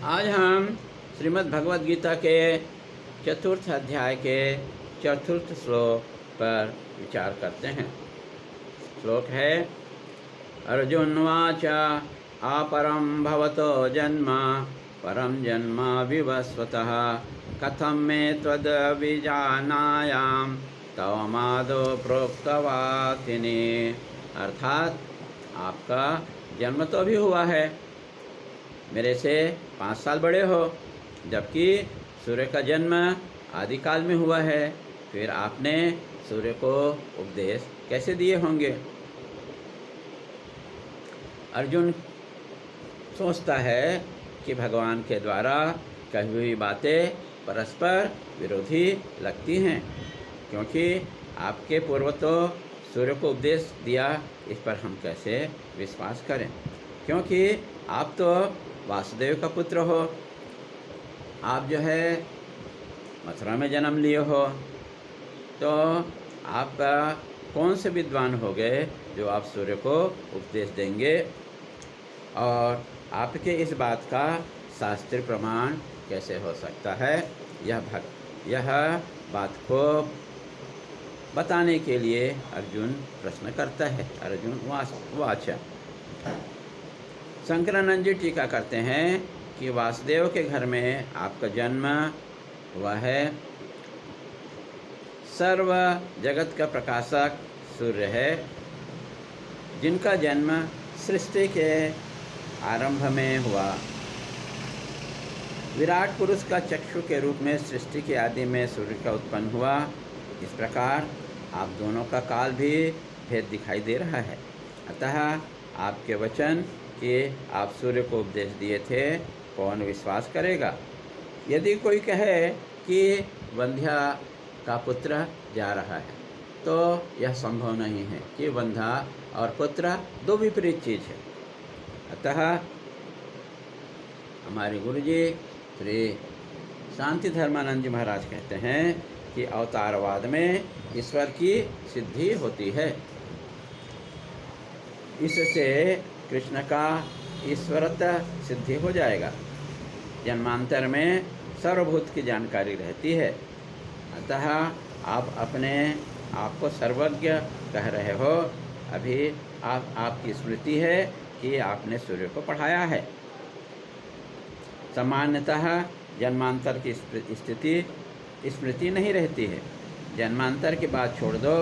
आज हम श्रीमद् भगवद गीता के चतुर्थ अध्याय के चतुर्थ श्लोक पर विचार करते हैं। श्लोक है अर्जुनवाच अपरं भवतो जन्म परं जन्म विवस्वतः कथं मे त्वद्विजानायां तवमादो प्रोक्तवातिनि। अर्थात आपका जन्म तो भी हुआ है, मेरे से 5 साल बड़े हो, जबकि सूर्य का जन्म आदिकाल में हुआ है, फिर आपने सूर्य को उपदेश कैसे दिए होंगे। अर्जुन सोचता है कि भगवान के द्वारा कही हुई बातें परस्पर विरोधी लगती हैं, क्योंकि आपके पूर्व तो सूर्य को उपदेश दिया, इस पर हम कैसे विश्वास करें, क्योंकि आप तो वासुदेव का पुत्र हो। आप जो है मथुरा में जन्म लिए हो, तो आप कौन से विद्वान हो गए जो आप सूर्य को उपदेश देंगे। और आपके इस बात का शास्त्रीय प्रमाण कैसे हो सकता है, यह बात को बताने के लिए अर्जुन प्रश्न करता है। अर्जुन वाच शंकरानंद जी टीका करते हैं कि वासुदेव के घर में आपका जन्म हुआ है। सर्व जगत का प्रकाशक सूर्य है, जिनका जन्म सृष्टि के आरंभ में हुआ। विराट पुरुष का चक्षु के रूप में सृष्टि के आदि में सूर्य का उत्पन्न हुआ। इस प्रकार आप दोनों का काल भी भेद दिखाई दे रहा है। अतः आपके वचन कि आप सूर्य को उपदेश दिए थे, कौन विश्वास करेगा। यदि कोई कहे कि वंध्या का पुत्र जा रहा है, तो यह संभव नहीं है कि वंध्या और पुत्र दो विपरीत चीज़ है। अतः हमारे गुरुजी श्री शांति धर्मानंद जी महाराज कहते हैं कि अवतारवाद में ईश्वर की सिद्धि होती है। इससे कृष्ण का ईश्वरत्व सिद्धि हो जाएगा। जन्मांतर में सर्वभूत की जानकारी रहती है। अतः आप अपने आप को सर्वज्ञ कह रहे हो। अभी आपकी स्मृति है कि आपने सूर्य को पढ़ाया है। सामान्यतः जन्मांतर की स्थिति स्मृति नहीं रहती है। जन्मांतर की बात छोड़ दो,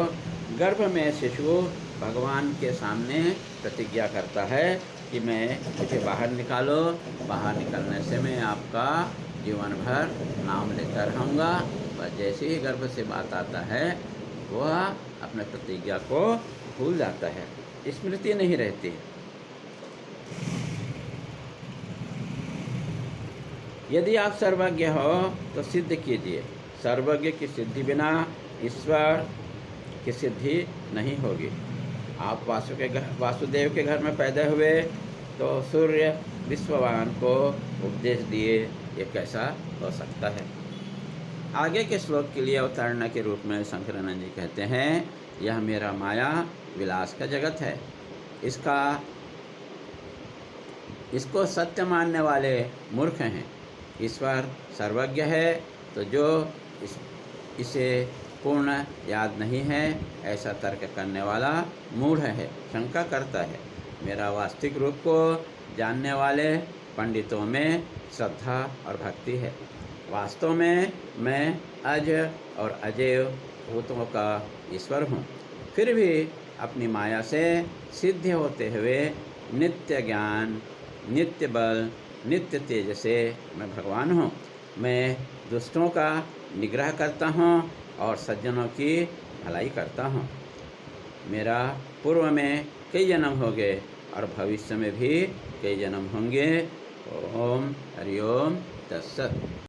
गर्भ में शिशु भगवान के सामने प्रतिज्ञा करता है कि मुझे बाहर निकालो, बाहर निकलने से मैं आपका जीवन भर नाम लेता रहूँगा। बस जैसे ही गर्भ से बात आता है, वह अपने प्रतिज्ञा को भूल जाता है, स्मृति नहीं रहती। यदि आप सर्वज्ञ हो तो सिद्ध कीजिए। सर्वज्ञ की सिद्धि बिना ईश्वर की सिद्धि नहीं होगी। आप वासुदेव के घर में पैदा हुए तो सूर्य विश्ववान को उपदेश दिए, ये कैसा हो सकता है। आगे के श्लोक के लिए अवतारणा के रूप में शंकरानंद जी कहते हैं, यह मेरा माया विलास का जगत है। इसको सत्य मानने वाले मूर्ख हैं। ईश्वर सर्वज्ञ है, तो जो इसे पूर्ण याद नहीं है, ऐसा तर्क करने वाला मूढ़ है, शंका करता है। मेरा वास्तविक रूप को जानने वाले पंडितों में श्रद्धा और भक्ति है। वास्तव में मैं अज और अजेय भूतों का ईश्वर हूँ। फिर भी अपनी माया से सिद्ध होते हुए नित्य ज्ञान, नित्य बल, नित्य तेज से मैं भगवान हूँ। मैं दुष्टों का निग्रह करता हूँ और सज्जनों की भलाई करता हूँ। मेरा पूर्व में कई जन्म हो गए और भविष्य में भी कई जन्म होंगे। ओम हरि ओम तत्सत।